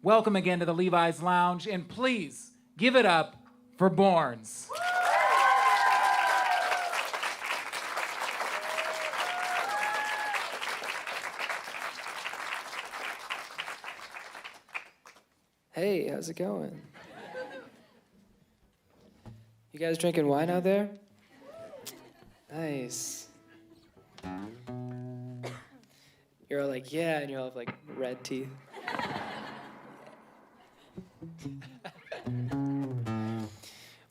Welcome again to the Levi's Lounge, and please give it up for Borns. Hey, how's it going? You guys drinking wine out there? Nice. You're all like, yeah, and you all have like red teeth.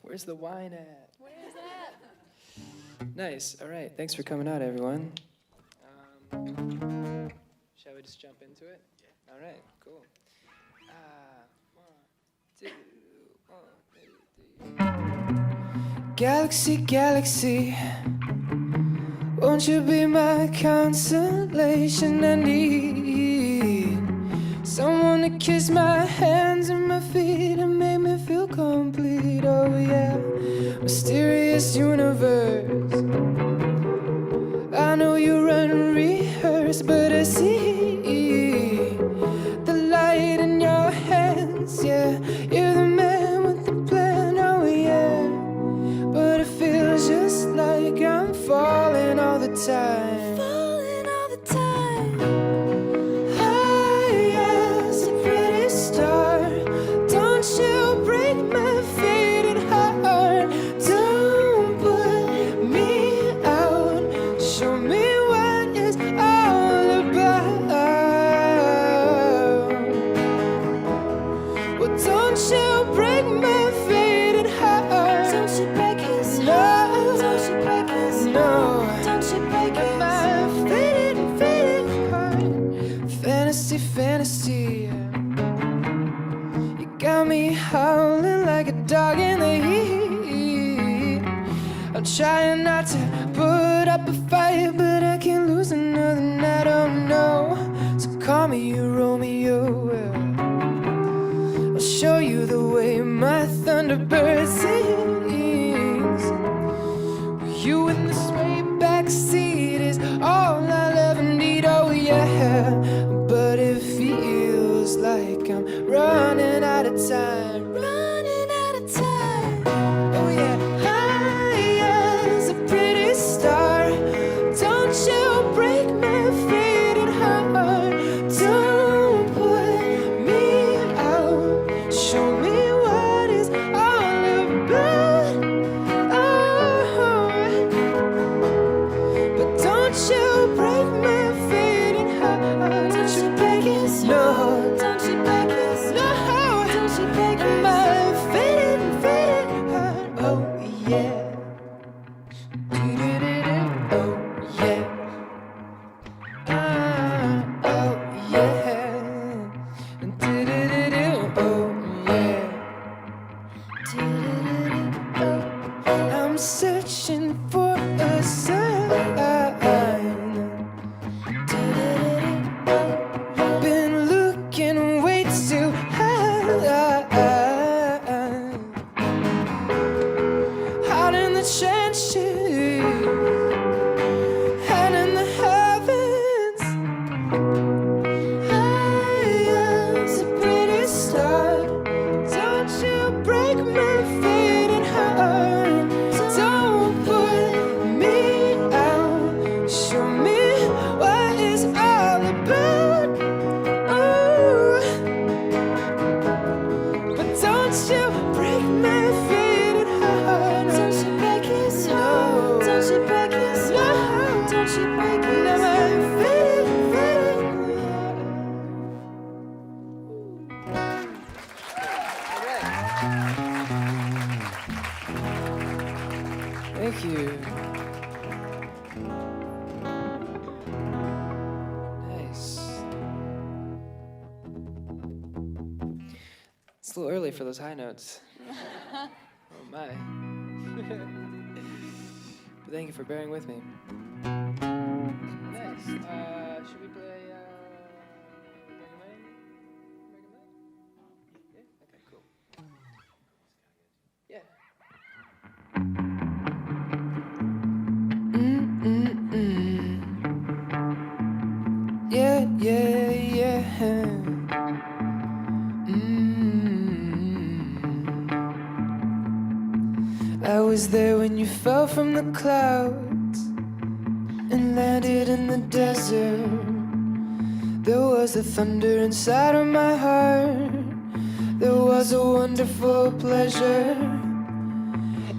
Where's the wine at? Where's that? Nice. All right. Thanks for coming out, everyone. Shall we just jump into it? Yeah. All right. Cool. 1, 2, 1, 2, 3. Galaxy, galaxy, won't you be my consolation? I need someone to kiss my hands and my feet and make me feel complete. Oh yeah, mysterious universe. I know you run and rehearse, but I see the light in your hands. Yeah, you're the man with the plan. Oh yeah, but it feels just like I'm falling all the time. Falling all the time. High as a pretty star. Don't you break my faded heart. Don't put me out. Show me what it's all about. Well, don't you break my faded heart. Don't you break his heart. Don't you break his heart. Don't you break my faded heart. Fantasy, fantasy. You got me howling like a dog in the heat. I'm trying not to put up a fight, but I can't lose another night. Oh no. So call me Romeo. I'll show you the way my thunderbird sings. You in the sway back seat is all I'll ever need. Oh yeah, but it feels like I'm running out of time. Running out of time. Oh yeah, high as a pretty star. Don't you break my faded heart. Don't put me out. Show me what it's all about. Oh, but don't you break my faded heart. Don't you break his heart. Don't you break his heart. Don't you break my faded heart. Oh yeah. Do-do-do-do. Oh yeah. Oh yeah. Do-do-do-do. Oh yeah. Do-do-do-do. I'm searching for a sign. Been looking way too high. Out in the trenches, out in the heavens. High as a pretty star. Don't you break my faded heart. Don't put me out. Show me what it's all about. Ooh. But don't you break my faded heart. Don't you break his heart. Don't you break his heart. Don't you break his heart. Thank you. Nice. It's a little early for those high notes. Oh my. But thank you for bearing with me. Nice. Should we play Mega Man? Yeah? Okay, cool. Yeah. Yeah, yeah, yeah. I was there when you fell from the clouds and landed in the desert. There was a thunder inside of my heart. There was a wonderful pleasure.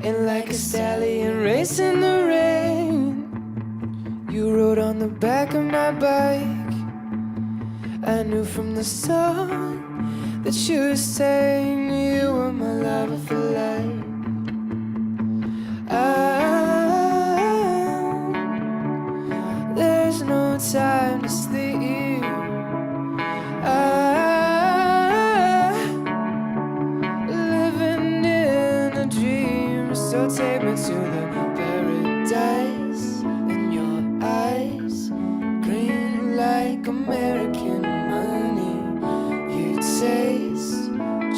And like a stallion racing the rain, you rode on the back of my bike. I knew from the song that you were saying you were my lover for life. There's no time to sleep. Living in a dream. So take me to the paradise in your eyes, green like American money. You taste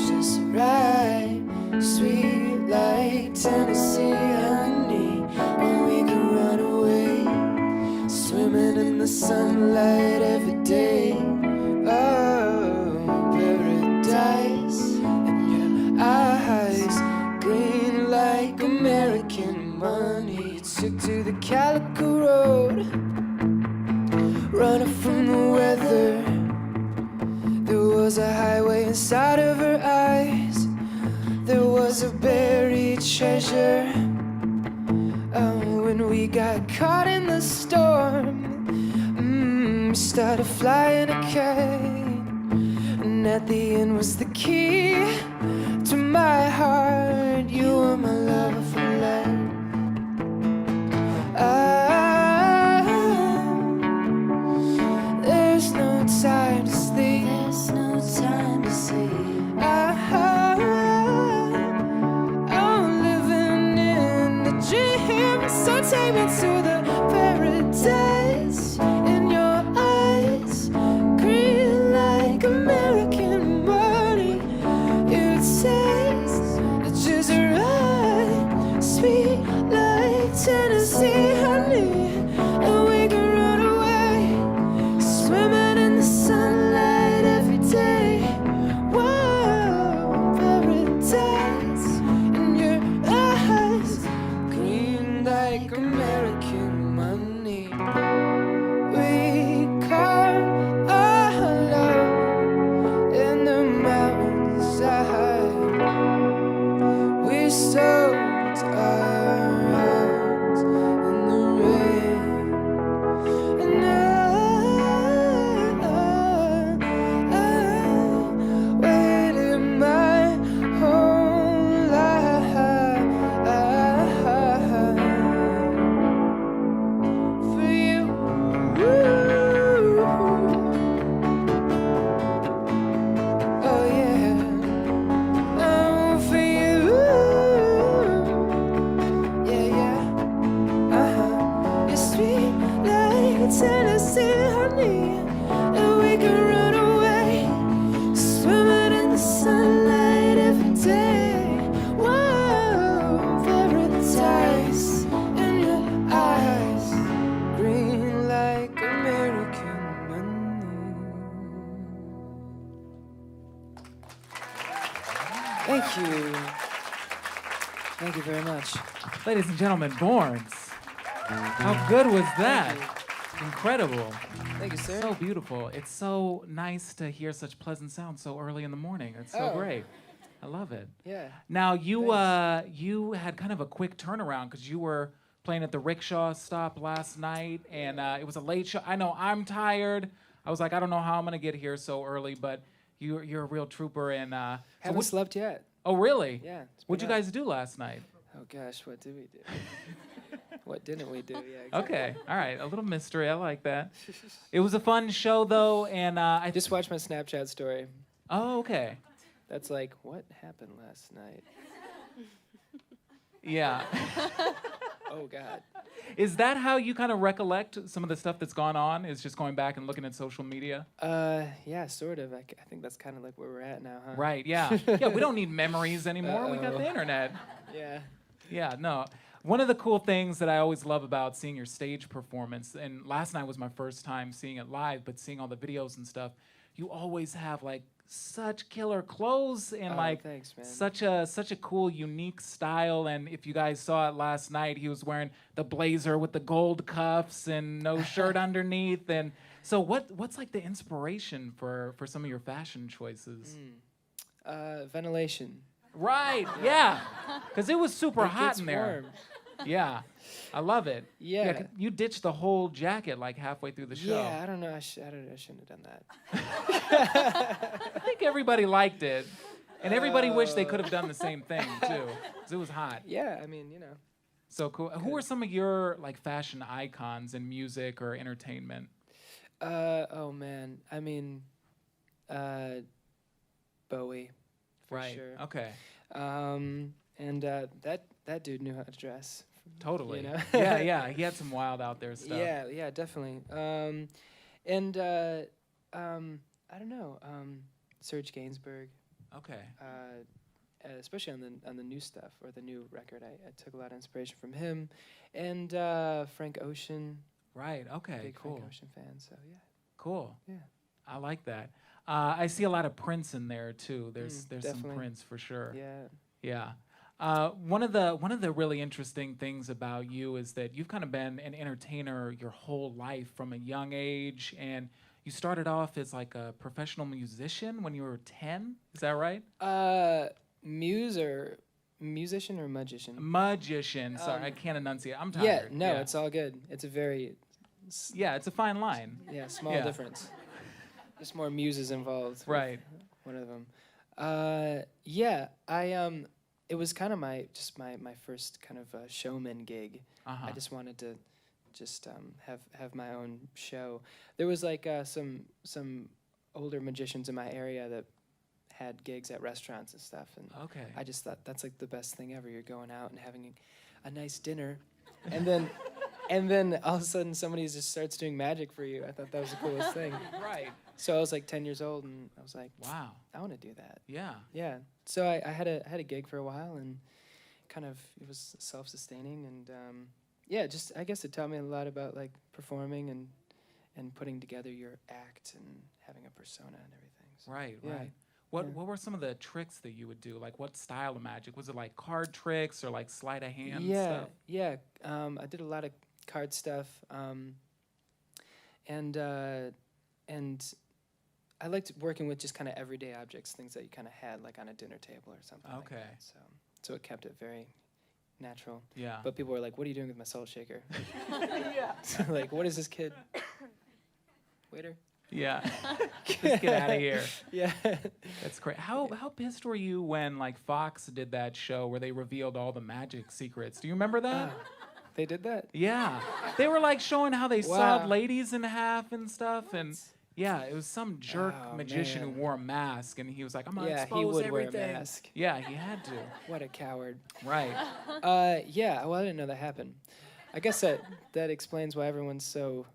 just right, sweet like Tennessee honey. And we can run away, swimming in the sunlight every day. Oh, paradise in your eyes, green like American money. You took to the Calico Road, running from the weather. There was a highway inside of her eyes. There was a buried treasure. When we got caught in the storm, we started flying a kite. And at the end was the key to my heart. You were my lover for life. There's no time to sleep. There's no time to sleep. I'm living in a dream. So take me to the paradise in your eyes, green like American money. You taste just right, sweet like Tennessee honey. And we can run away, swimming in the sunlight every day. Whoa, paradise in your eyes, green like American money. We carved our love in the mountainside. We soaked our hearts in the rain. And I waited my whole life for you. Oh yeah, for you. Yeah, yeah. You're sweet like Tennessee honey. And we can run away, swimming in the sunlight every day. Whoa, paradise in your eyes, green like American money. Thank you. Thank you very much. Ladies and gentlemen, Borns. How good was that? Incredible. Thank you, sir. So beautiful. It's so nice to hear such pleasant sounds so early in the morning. It's so Oh. great. I love it. Yeah. Now you had kind of a quick turnaround because you were playing at the rickshaw stop last night, and it was a late show. I know I'm tired. I was like, I don't know how I'm gonna get here so early, but you're a real trooper. And so Haven't slept yet. oh really? Yeah. it's What'd been you up. guys do last night? Oh gosh, what did we do? What didn't we do? Yeah. Exactly. Okay, all right, a little mystery. I like that. It was a fun show though, and I Just watched my Snapchat story. oh okay, That's like, what happened last night? yeah. Oh God. Is that how you kind of recollect some of the stuff that's gone on? Is just going back and looking at social media? Yeah, sort of. I think that's kind of like where we're at now, huh? Right, yeah. Yeah, we don't need memories anymore. We got the internet. Yeah. Yeah, no. One of the cool things that I always love about seeing your stage performance, and last night was my first time seeing it live, but seeing all the videos and stuff, you always have like such killer clothes and like thanks, man. such a cool, unique style. And if you guys saw it last night, he was wearing the blazer with the gold cuffs and no shirt underneath. And so, what's like the inspiration for some of your fashion choices? Ventilation. Right, yeah, because it was super It hot gets in there. warm. Yeah, I love it. Yeah. 'cause you ditched the whole jacket like halfway through the show. Yeah, I don't know. I shouldn't have done that. I think everybody liked it, and everybody wished they could have done the same thing too, 'cause it was hot. Yeah, I mean, you know. So cool. Who are some of your like fashion icons in music or entertainment? Oh man, I mean, Bowie, for Right. sure. Okay. And that dude knew how to dress. Totally. You know? Yeah, yeah. He had some wild out there stuff. Yeah, yeah, definitely. And I don't know, Serge Gainsbourg. Okay. Especially on the new stuff or the new record, I took a lot of inspiration from him, and Frank Ocean. Right. Okay. Big Cool. Frank Ocean fan. So yeah. Cool. Yeah. I like that. I see a lot of Prince in there too. There's some definitely. Prince for sure. Yeah. Yeah. One of the really interesting things about you is that you've kind of been an entertainer your whole life from a young age, and you started off as like a professional musician when you were 10. Is that right? Musician or magician? Magician. Sorry, I can't enunciate. I'm Yeah, tired. no, it's all good. It's a very yeah, it's a fine line. small Yeah. difference. There's more muses involved. with Right. One of them. Yeah, it was kind of my first kind of showman gig. Uh-huh. I just wanted to just have my own show. There was like some older magicians in my area that had gigs at restaurants and stuff, and Okay. I just thought that's like the best thing ever. You're going out and having a nice dinner, and then all of a sudden somebody just starts doing magic for you. I thought that was the coolest thing. Right. So I was like 10 years old, and I was like, Wow. I want to do that. Yeah. Yeah. So I had a gig for a while, and kind of it was self-sustaining, and yeah, just I guess it taught me a lot about like performing and putting together your act and having a persona and everything. So, Right. yeah. Right. What Yeah. what were some of the tricks that you would do? Like what style of magic? Was it like card tricks or like sleight of hand Yeah, stuff? yeah. I did a lot of card stuff, and I liked working with just kind of everyday objects, things that you kind of had like on a dinner table or something. like Okay. that. So it kept it very natural. Yeah. But people were like, "What are you doing with my salt shaker?" So, like, what is this kid? Waiter. Yeah. Just get out of here. Yeah. That's great. How pissed were you when like Fox did that show where they revealed all the magic secrets? Do you remember that? They did that. Yeah. They were like showing how they Wow. sawed ladies in half and stuff, and yeah, it was some jerk Oh, magician man. who wore a mask, and he was like, "I'm gonna Yeah, expose he would everything." wear a mask. Yeah, he had to. What a coward. Right. Yeah. Well, I didn't know that happened. I guess that explains why everyone's so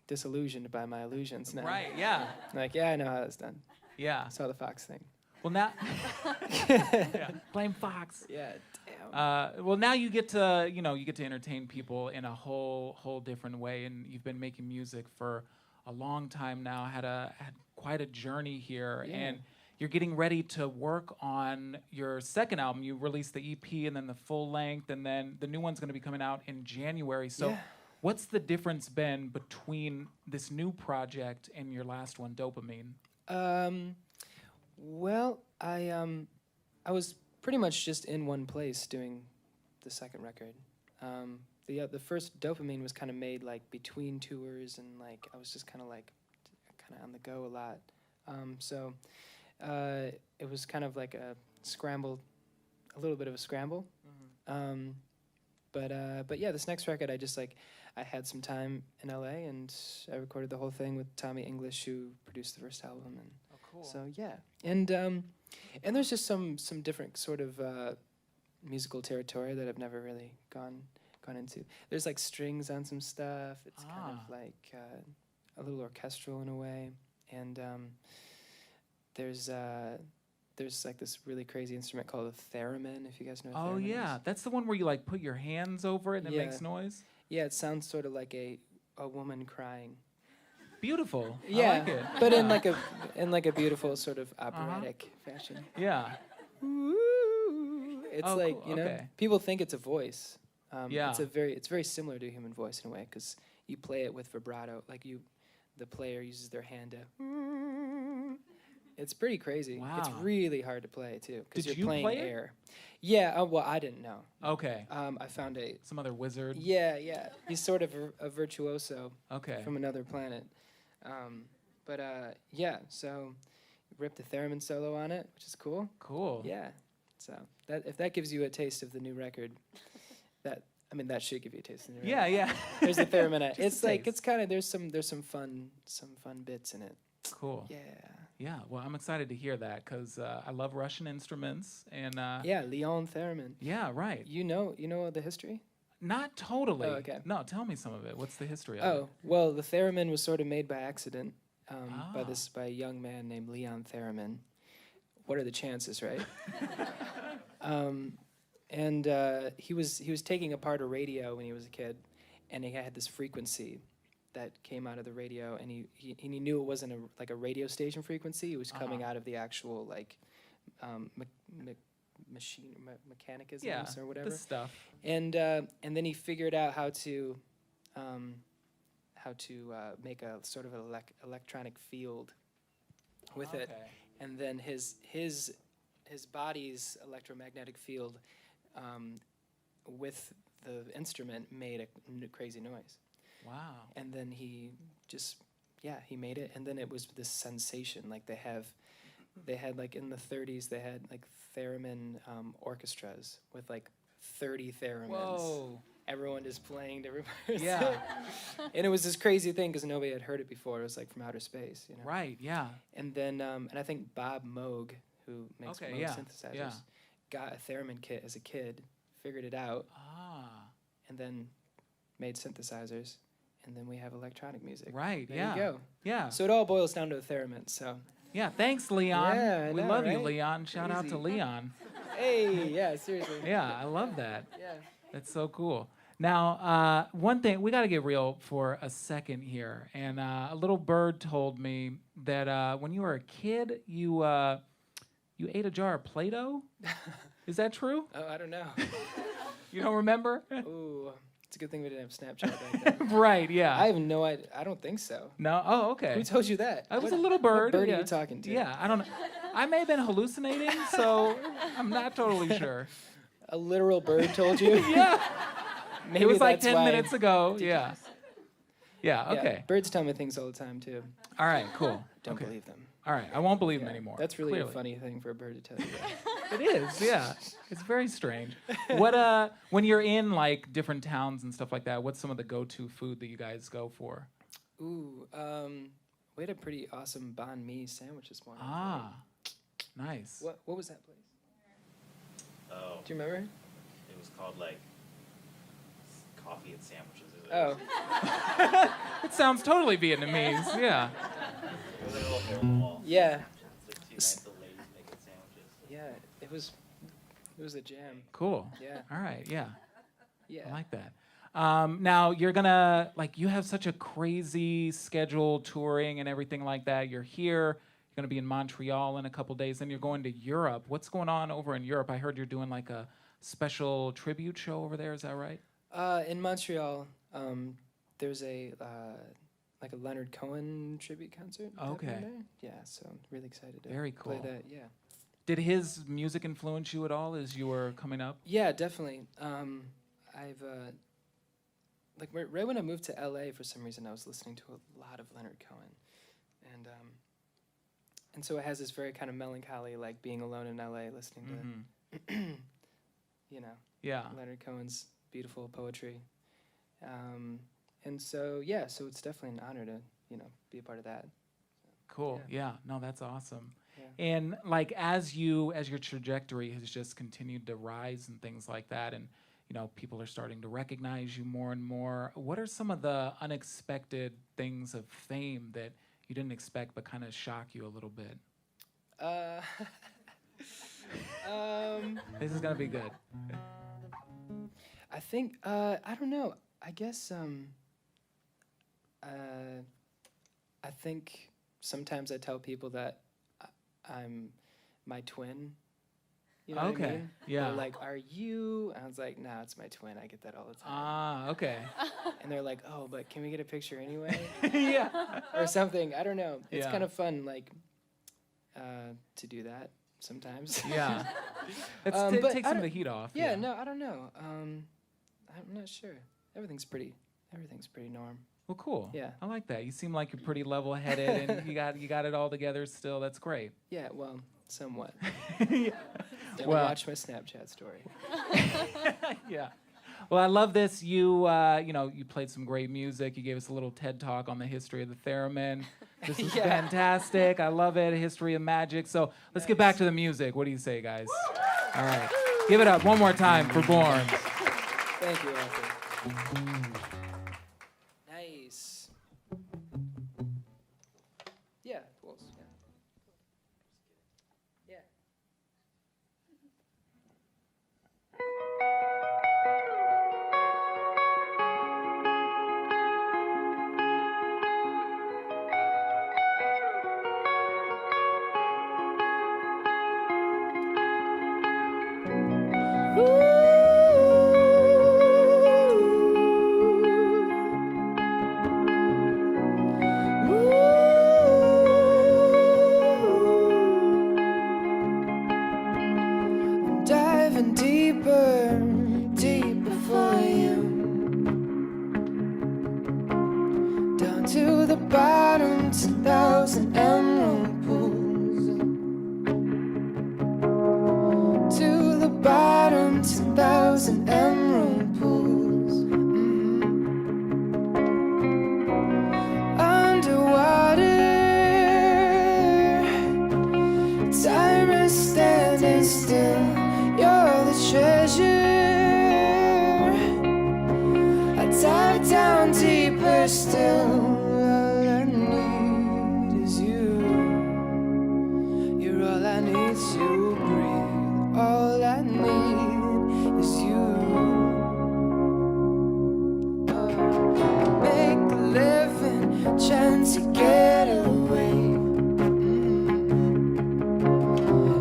disillusioned by my illusions now. Right. Yeah. Like, yeah, I know how that's done. Yeah. I saw the Fox thing. Well, now. Yeah. Blame Fox. Yeah. Damn. Well, now you get to entertain people in a whole different way, and you've been making music for a long time now. Had quite a journey here, Yeah. and you're getting ready to work on your second album. You released the EP and then the full length, and then the new one's going to be coming out in January. So, Yeah. what's the difference been between this new project and your last one, Dopamine? Well, I was pretty much just in one place doing the second record. The first Dopamine was kind of made like between tours, and like I was just kind of on the go a lot. So it was kind of like a little bit of a scramble. But yeah, this next record, I had some time in LA, and I recorded the whole thing with Tommy English, who produced the first album, and Oh, cool. so yeah, and there's just some different sort of musical territory that I've never really gone into. There's like strings on some stuff. It's kind of like a little orchestral in a way, and there's like this really crazy instrument called a theremin. If you guys know what Oh theremin yeah, is. that's the one where you like put your hands over it and it Yeah. makes noise. Yeah, it sounds sort of like a woman crying. beautiful. Yeah, I like it. but Yeah. in like a beautiful sort of operatic fashion. Yeah. Ooh. It's Oh, like cool. Okay. people think it's a voice. Yeah. It's very similar to a human voice in a way because you play it with vibrato. Like the player uses their hand to. It's pretty crazy. It's Wow. really hard to play too because Did you're you playing play it? air. Yeah. Well, I didn't know. Okay. I found a. Some other wizard. Yeah. He's sort of a virtuoso Okay. from another planet. Yeah. So, ripped the theremin solo on it, which is cool. Cool. Yeah. So that if that gives you a taste of the new record, that should give you a taste of the new Yeah. record. Yeah. There's the theremin. Just It's a like taste. it's kind of there's some fun bits in it. Cool. Yeah. Yeah. Well, I'm excited to hear that because I love Russian instruments and. Yeah, Leon theremin. Yeah. Right. You know the history? Not totally. Oh, okay. No, tell me some of it. What's the history of Oh, well, the theremin was sort of made by accident Ah. by a young man named Leon Theremin. What are the chances, right? He was taking apart a radio when he was a kid, and he had this frequency that came out of the radio, and he knew it wasn't a radio station frequency. It was coming out of the actual mechanicisms Yeah. or whatever. This stuff. And then he figured out how to make a sort of electronic field with it, Okay. and then his body's electromagnetic field with the instrument made a crazy noise. Wow. And then he made it, and then it was this sensation. Like they had like in the 30s they had like theremin orchestras with like 30 theremins. Whoa. Everyone just playing to everybody. Yeah. And it was this crazy thing because nobody had heard it before. It was like from outer space, you know. Right. Yeah. And then and I think Bob Moog, who makes Okay, Moog yeah, synthesizers, yeah. got a theremin kit as a kid, figured it out, Ah. and then made synthesizers, and then we have electronic music. Right. There yeah. you go. Yeah. So it all boils down to a theremin. So Yeah. Thanks, Leon. Yeah, I we know, love you, right? Leon. Shout out to Crazy. Leon. hey, yeah, seriously. Yeah, I love that. Yeah. That's so cool. Now, one thing, we got to get real for a second here. And a little bird told me that when you were a kid, you ate a jar of Play-Doh. Is that true? Oh, I don't know. You don't remember? Ooh, it's a good thing we didn't have Snapchat back then. Right, yeah. I have no idea. I don't think so. No? Oh, okay. Who told you that? I was What- a little bird. What bird yeah. are you talking to? Yeah, I don't know. I may have been hallucinating, so I'm not totally sure. A literal bird told you? Yeah. Maybe It was like that's 10 why- minutes ago. Yeah. Yeah, Yeah, okay. birds tell me things all the time too. All right, cool. Don't Okay. believe them. All right, I won't believe them Yeah, anymore. That's really clearly. a funny thing for a bird to tell you. That. It is, yeah. It's very strange. What when you're in like different towns and stuff like that, what's some of the go-to food that you guys go for? Ooh, we had a pretty awesome banh mi sandwich this morning. Ah. Nice. What was that place? Oh, Do you remember? it was called like coffee and sandwiches. Oh, It sounds totally Vietnamese. Yeah. It was like a little hole in the wall. yeah, It's like two nice old ladies making sandwiches. yeah. It was a jam. Cool. Yeah, All right, yeah. yeah. I like that. Now you're gonna you have such a crazy schedule touring and everything like that. You're here. You're gonna be in Montreal in a couple days. Then you're going to Europe. What's going on over in Europe? I heard you're doing like a special tribute show over there. Is that right? In Montreal, there's a like a Leonard Cohen tribute concert. Okay. happening there. Yeah, so I'm really excited to Very play cool. that. Yeah. Did his music influence you at all as you were coming up? Yeah, definitely. I've like right when I moved to LA, for some reason I was listening to a lot of Leonard Cohen, and so it has this very kind of melancholy, like being alone in LA, listening to, Mhm. you know, Yeah. Leonard Cohen's beautiful poetry, and so yeah, so it's definitely an honor to be a part of that. Cool. Yeah. No, that's awesome. Yeah. And like as your trajectory has just continued to rise and things like that, and people are starting to recognize you more and more. What are some of the unexpected things of fame that you didn't expect but kind of shock you a little bit? This is gonna be good. I think I don't know. I guess I think sometimes I tell people that I'm my twin. You know what I Okay, mean? yeah. They're like, "Are you?" And I was like, "Nah, it's my twin. I get that all the time." Ah, okay. And they're like, "Oh, but can we get a picture anyway?" Yeah. Or something. I don't know. It's Yeah. kind of fun, like, to do that sometimes. Yeah. Let's But take I some of the don't- heat off. Yeah, no, I don't know. I'm not sure. Everything's pretty norm. Well, cool. Yeah. I like that. You seem like you're pretty level-headed, and you got it all together still. That's great. Yeah, well, somewhat. Yeah. Don't Well- watch my Snapchat story. Yeah. Well, I love this. You you played some great music. You gave us a little TED talk on the history of the theremin. This is Yeah. fantastic. I love it. History of magic. So let's get back to the music. What do you say, guys? All right. Give it up one more time for Born. Thank you, Arthur. Nice. Yeah, pools, yeah. Yeah. I'm diving deeper, deeper for you. Down to the bottom, 10,000 emerald pools. To the bottom, 10,000 emerald pools. Underwater, time is standing still. You're the treasure. I dive down deeper still. All I need is you. You're all I need to breathe. All I need is you. Make a living, chance to get away.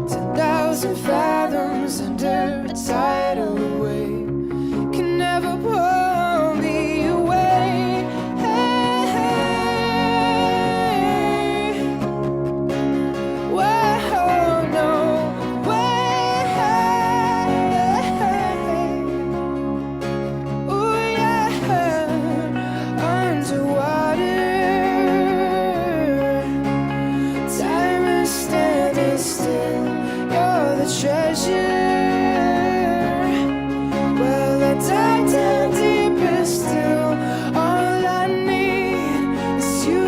10,000 fathoms under a tidal wave can never pull me away. Hey, hey. Whoa, no way. Ooh, yeah. Underwater, time is standing still. You're the treasure. Well, I dive down deeper still. All I need is you.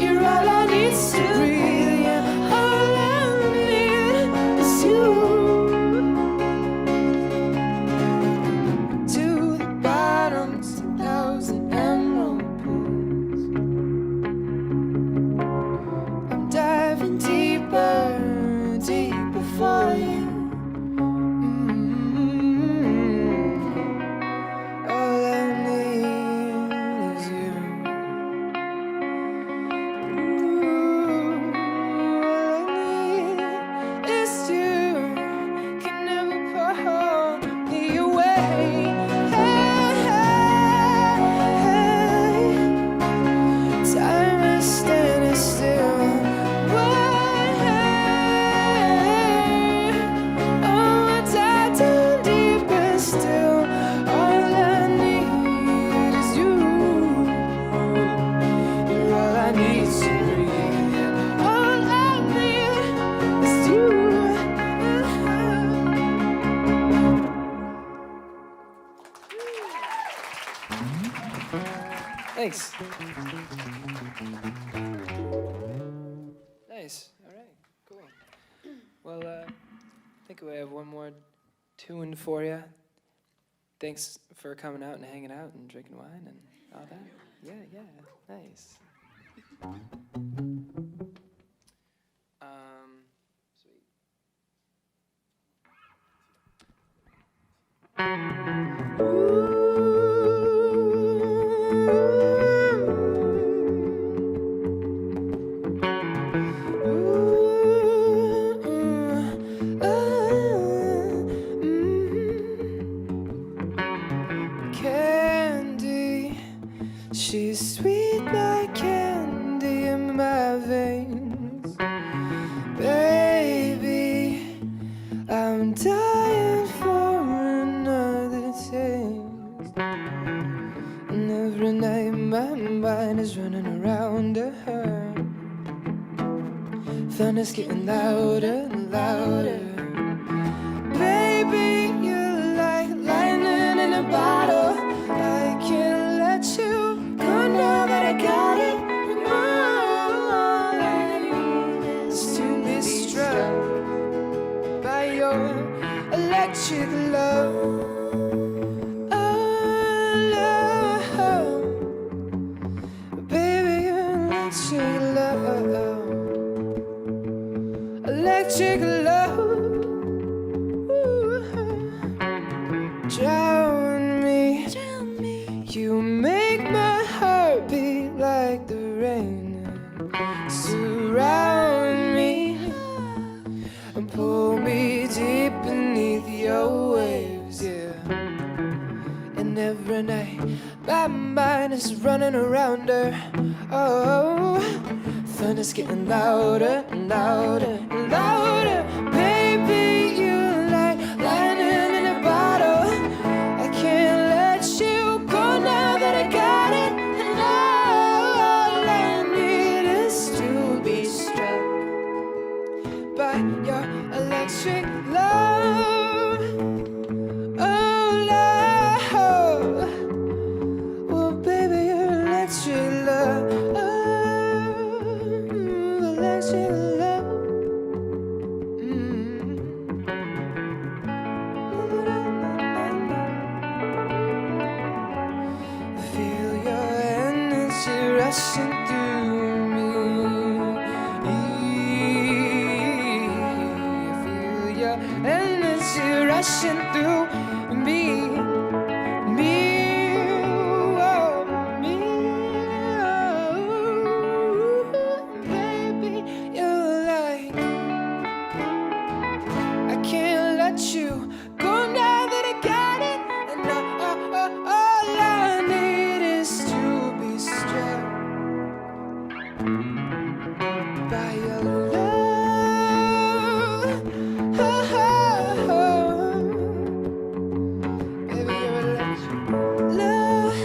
You're all I need to breathe. Yeah, all I need is you. To the bottom, 10,000 emerald pools. I'm diving deeper, deeper for you. All I need is you. All I need is you. Can never pull me away. Hey, time is standing still. Oh, I dive down deeper still. All I need is you. You're all I need to breathe. All I need is you. Thanks. Nice. All right. Cool. Well, I think we have one more tune for you. Thanks for coming out and hanging out and drinking wine and all that. Yeah. Nice. Sweet. Ooh. Thunder's getting louder and louder. Baby, you're like lightning in a bottle. I can't let you go now that I got it. And all I need is to be struck by your electric love. Oh, love. Baby, your electric love. Electric love. Drown me. You make my heart beat like the rain. Surround me and pull me deep beneath your waves, yeah. And every night my mind is running around her. Oh, thunder's getting louder and louder and louder. Baby, you're like lightning in a bottle. I can't let you go now that I got it. And all I need is to be struck by your electric love. Oh, love. Well, baby, your electric love. Electric love. Feel your energy rushing through me. Feel your energy rushing through me. Me, oh, me, oh, baby, you're like, I can't let you go now that I got it. And all I need is to be struck by your love. Baby, you're electric love.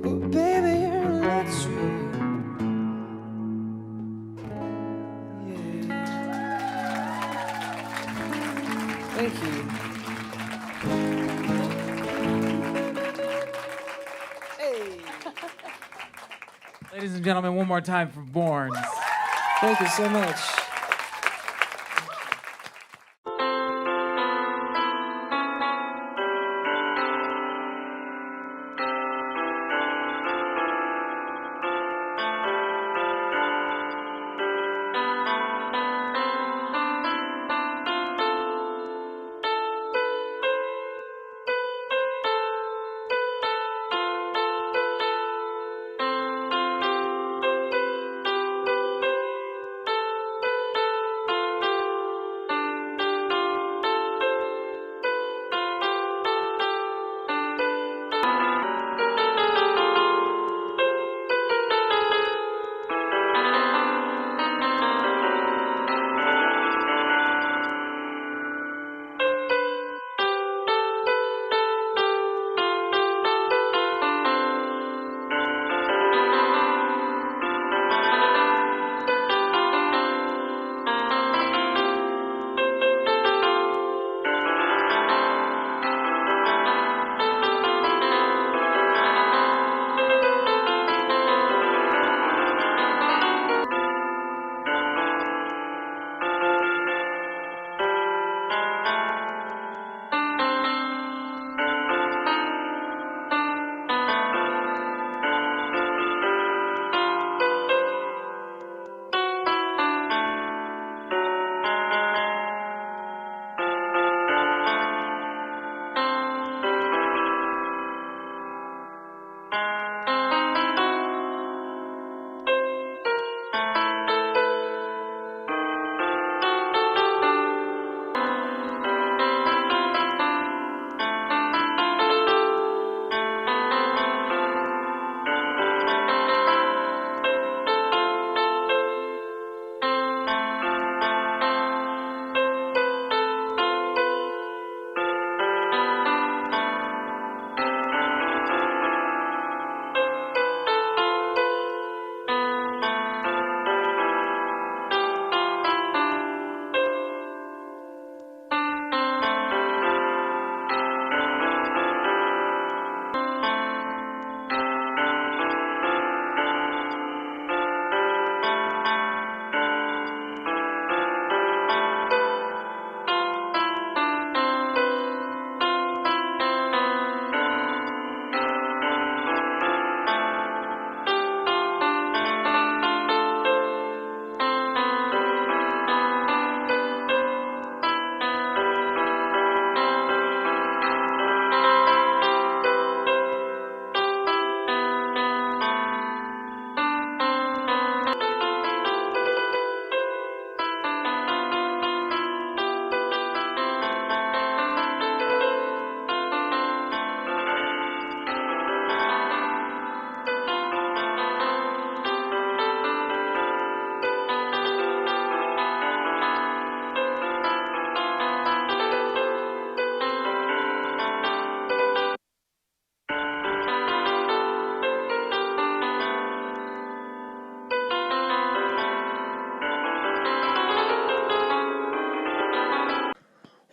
Oh, baby, you're electric. Thank you. Hey. Ladies and gentlemen, one more time for Borns. Thank you so much.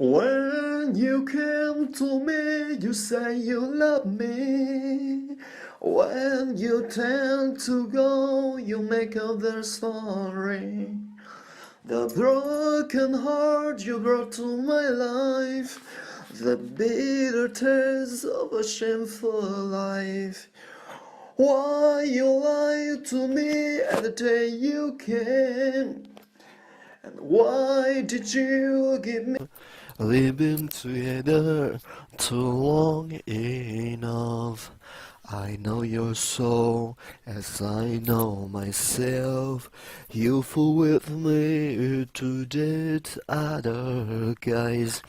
When you came to me, you say you love me. When you tend to go, you make up their story. The broken heart you brought to my life, the bitter taste of a shameful life. Why you lied to me at the day you came? And why did you give me? We've been together too long enough. I know your soul as I know myself. You fool with me to date other guys.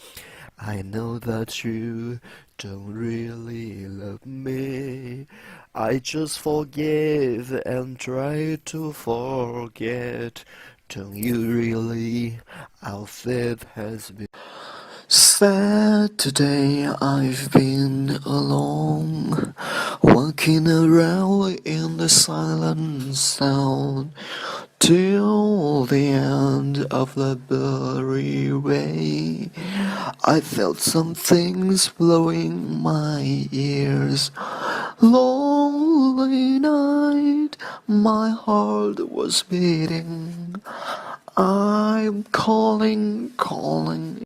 I know that you don't really love me. I just forgive and try to forget. Don't you really? Our faith has been sad today. I've been alone, walking around in the silent sound till the end of the blurry way. I felt some things blowing my ears. Lonely night, my heart was beating. I'm calling, calling.